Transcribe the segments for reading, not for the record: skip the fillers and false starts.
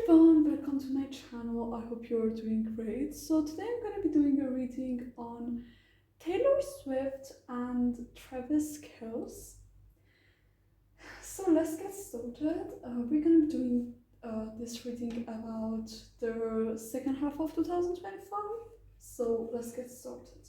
everyone, welcome to my channel. I hope you're doing great. So today I'm going to be doing a reading on Taylor Swift and Travis Kelce. So let's get started. We're going to be doing this reading about the second half of 2025. So let's get started.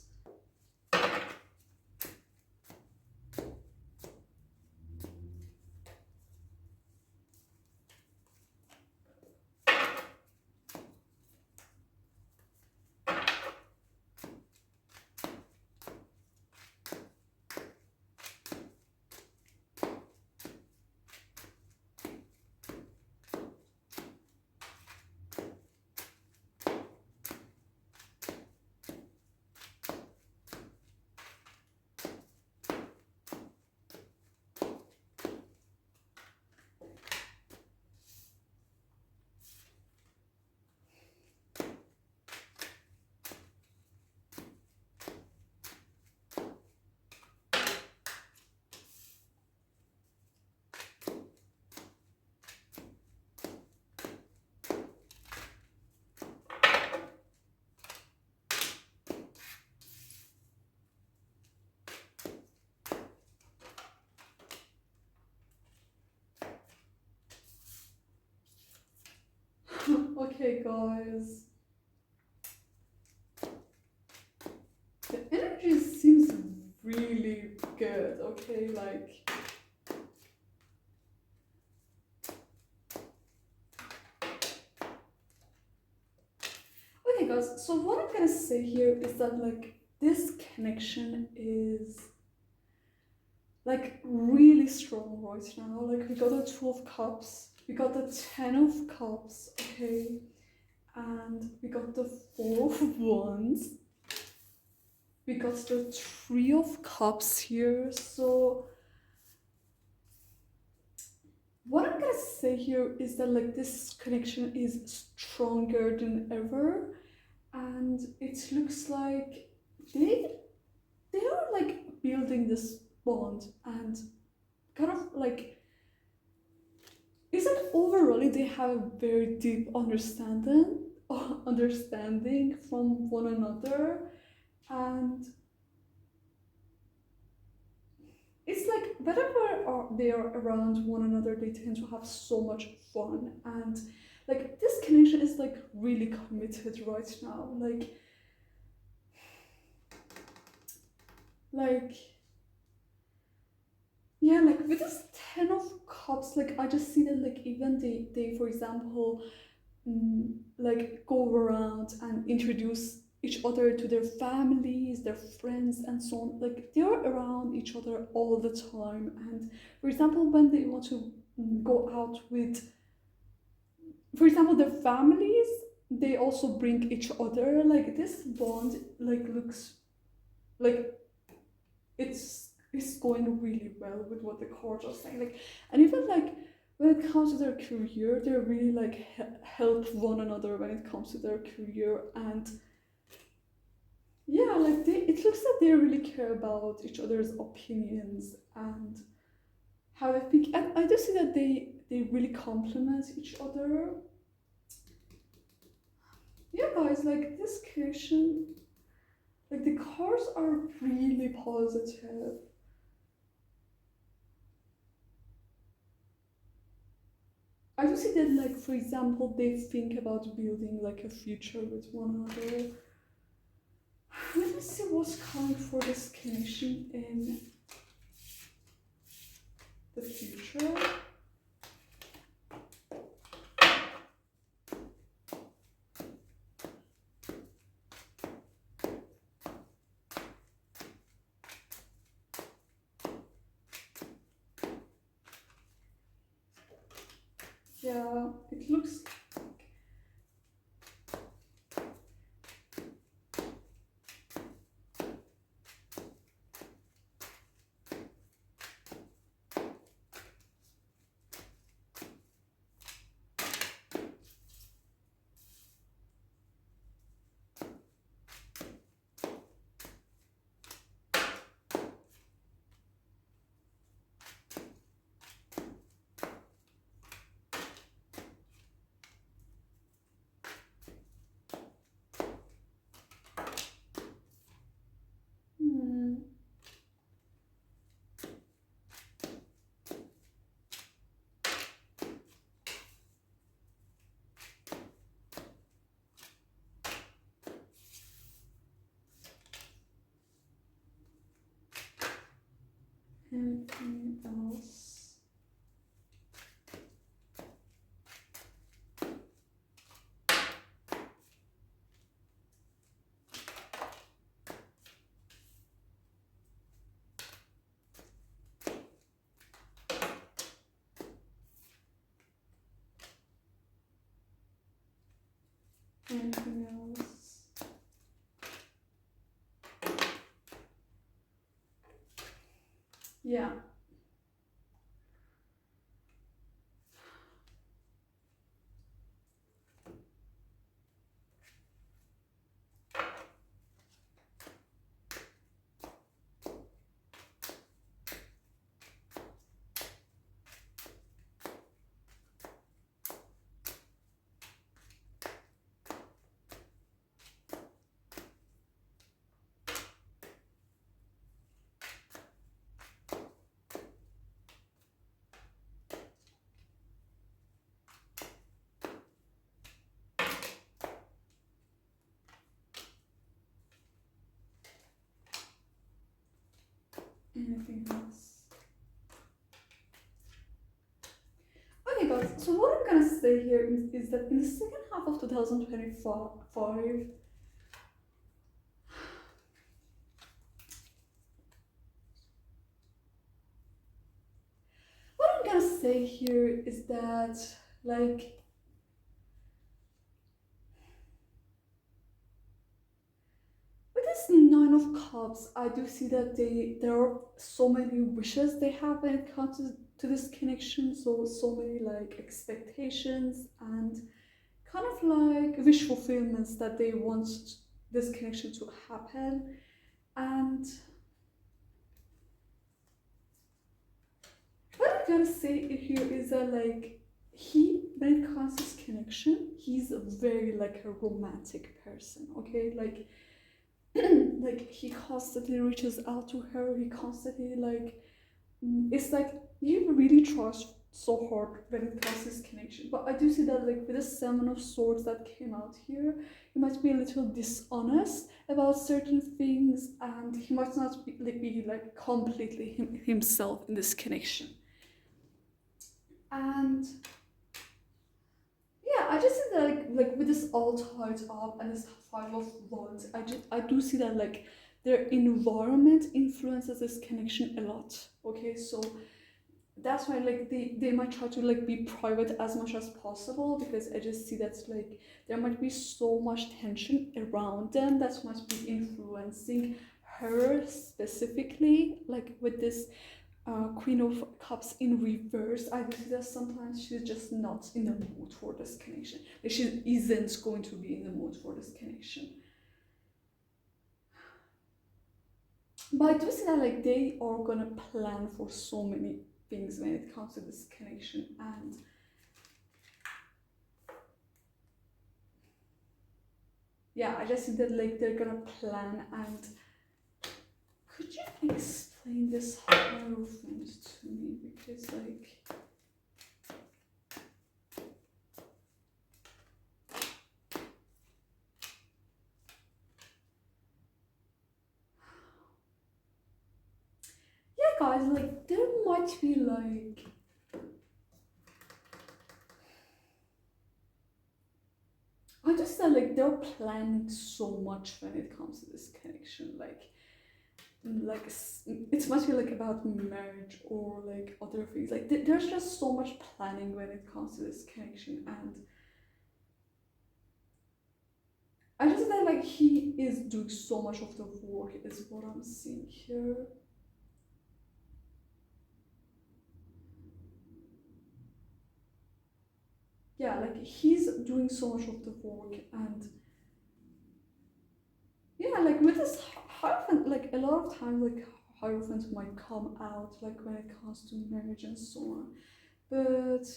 Okay, guys. The energy seems really good, okay? Like, okay, guys, so what I'm gonna say here is that, like, this connection is like really strong right now. Like, we got the Two of Cups, we got the Ten of Cups, okay? And we got the Four of Wands, we got the Three of Cups here. So what I'm gonna say here is that, like, this connection is stronger than ever, and it looks like they are like building this bond, and kind of like, is that overall they have a very deep understanding from one another. And it's like whenever they are around one another, they tend to have so much fun, and like this connection is like really committed right now. Like yeah, like with this Ten of Cups, like I just see that, like, even they for example, like go around and introduce each other to their families, their friends, and so on. Like, they are around each other all the time. And for example, when they want to go out with, for example, their families, they also bring each other. Like, this bond like looks like it's going really well with what the cards are saying. Like, and even like when it comes to their career, they really like help one another when it comes to their career. And yeah, like it looks like they really care about each other's opinions and how they think. And I do see that they really complement each other. Yeah, guys, like this connection, like the cards are really positive. I do see that, like, for example, they think about building like a future with one another. Let me see what's coming for this connection in the future. Yeah, it looks. Anything else? Anything else? Yeah. Anything else? Okay, guys. So what I'm gonna say here is that in the second half of 2025, what I'm gonna say here is that, like, with this Nine of Cups, I do see that there are so many wishes they have when it comes to this connection. So many like expectations and kind of like wish fulfillments that they want this connection to happen. And what I'm gonna say here is that, like, when it comes to this connection, he's a very like a romantic person. Okay, like like he constantly reaches out to her. He constantly like it's like he really tries so hard when it comes to this connection. But I do see that, like, with the Seven of Swords that came out here, he might be a little dishonest about certain things, and he might not be like completely himself in this connection. And yeah, I just see that, like with this all tied up and this Five of Wands, I do see that, like, their environment influences this connection a lot. Okay, so that's why, like, they might try to like be private as much as possible, because I just see that, like, there might be so much tension around them that might be influencing her specifically, like with this Queen of Cups in reverse. I see that sometimes she's just not in the mood for this connection. Like, she isn't going to be in the mood for this connection. But I do see that, like, they are gonna plan for so many things when it comes to this connection. And yeah, I just think that, like, they're gonna plan. And could you explain this Hierophant to me? Because, like, yeah, guys, like, there might be like, I just feel like they're planning so much when it comes to this connection. Like it must be like about marriage or like other things. Like there's just so much planning when it comes to this connection. And I just feel like he is doing so much of the work, is what I'm seeing here. Yeah, like he's doing so much of the work. And yeah, like with this Hierophant, like a lot of times, like Hierophant might come out like when it comes to marriage and so on. But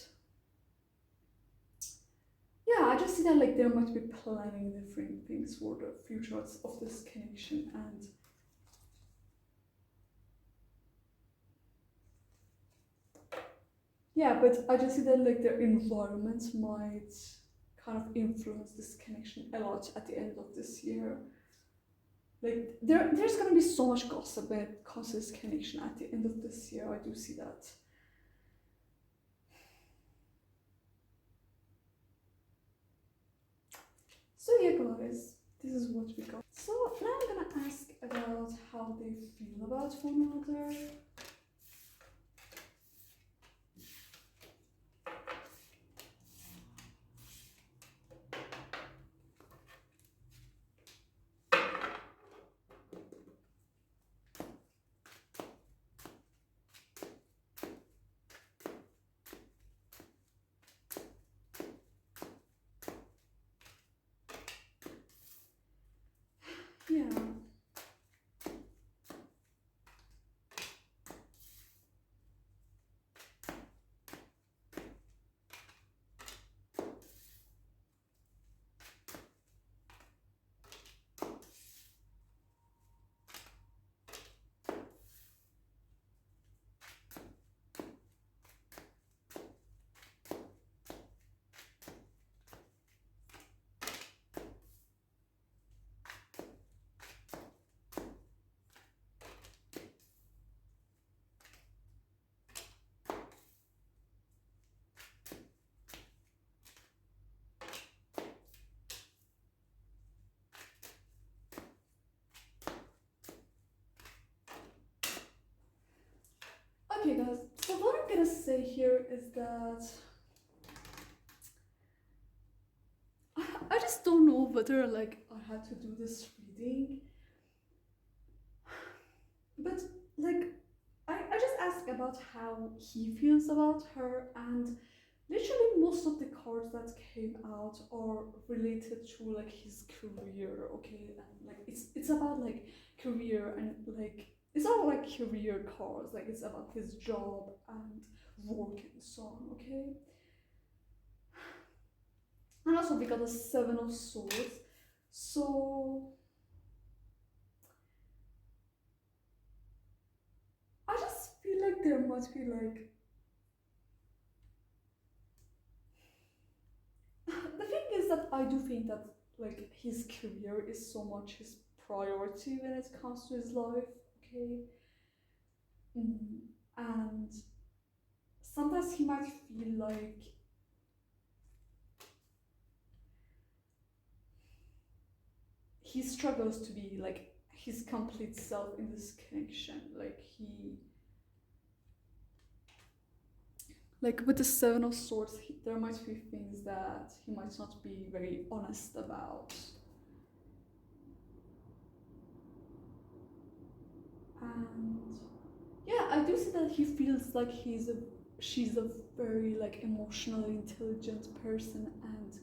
yeah, I just see that, like, there might be planning different things for the future of this connection. And yeah, but I just see that, like, their environment might kind of influence this connection a lot at the end of this year. Like there's gonna be so much gossip when it comes to this connection at the end of this year. I do see that. So yeah, guys, this is what we got. So now I'm gonna ask about how they feel about one another. Yeah. Okay, guys. So what I'm gonna say here is that I just don't know whether like I had to do this reading, but like I just asked about how he feels about her, and literally most of the cards that came out are related to like his career, okay, and like it's about like career and like it's not like career cards, like it's about his job and work and so on, okay. And also we got a Seven of Swords, so I just feel like there must be like the thing is that I do think that like his career is so much his priority when it comes to his life, okay. And sometimes he might feel like he struggles to be like his complete self in this connection. Like he, like with the Seven of Swords, there might be things that he might not be very honest about. And yeah, I do see that he feels like she's a very like emotionally intelligent person, and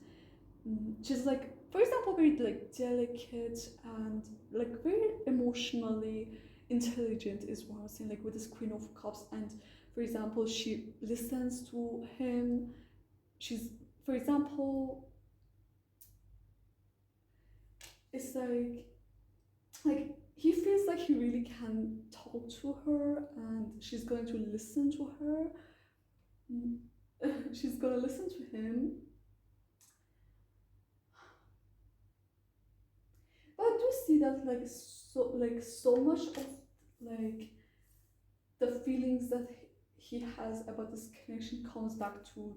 she's like, for example, very like delicate and like very emotionally intelligent is what I'm saying, like with this Queen of Cups. And for example, she listens to him. She's, for example, it's like he feels like he really can talk to her and she's going to listen to her. She's gonna listen to him. But I do see that like so much of like the feelings that he has about this connection comes back to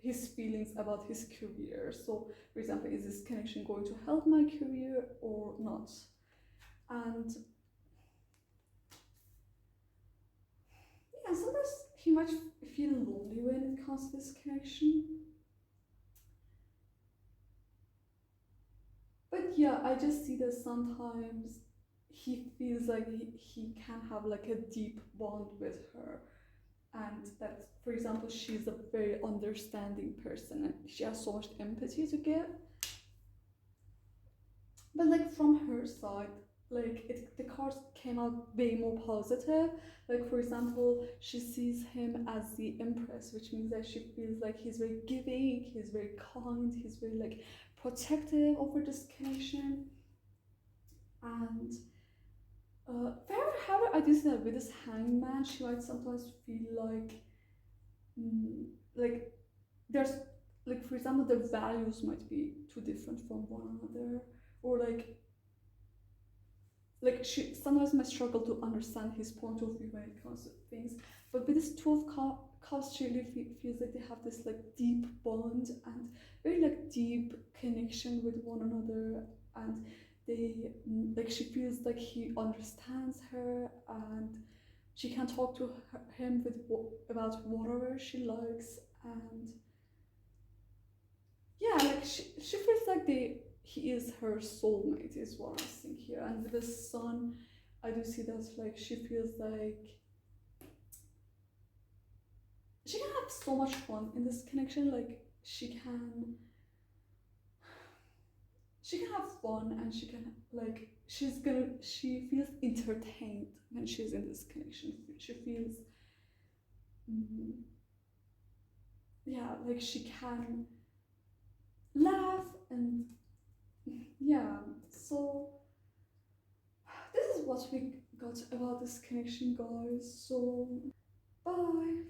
his feelings about his career. So for example, is this connection going to help my career or not? And yeah, sometimes he might feel lonely when it comes to this connection. But yeah, I just see that sometimes he feels like he can have like a deep bond with her, and that, for example, she's a very understanding person and she has so much empathy to give. But like from her side, like the cards came out way more positive. Like for example, she sees him as the Empress, which means that she feels like he's very giving, he's very kind, he's very like protective over this connection. And however, I do see that with this hangman, she might sometimes feel like there's like, for example, their values might be too different from one another, or like like she sometimes might struggle to understand his point of view when it comes to things, but with this 12 cups she really feels like they have this like deep bond and very like deep connection with one another, and they like she feels like he understands her, and she can talk to him with about whatever she likes, and yeah, like she feels like he is her soulmate is what I think here. And with the son, I do see that like she feels like she can have so much fun in this connection. Like she can have fun, and she can like she feels entertained when she's in this connection. She feels mm, yeah, like she can laugh and yeah. So this is what we got about this connection, guys. So bye.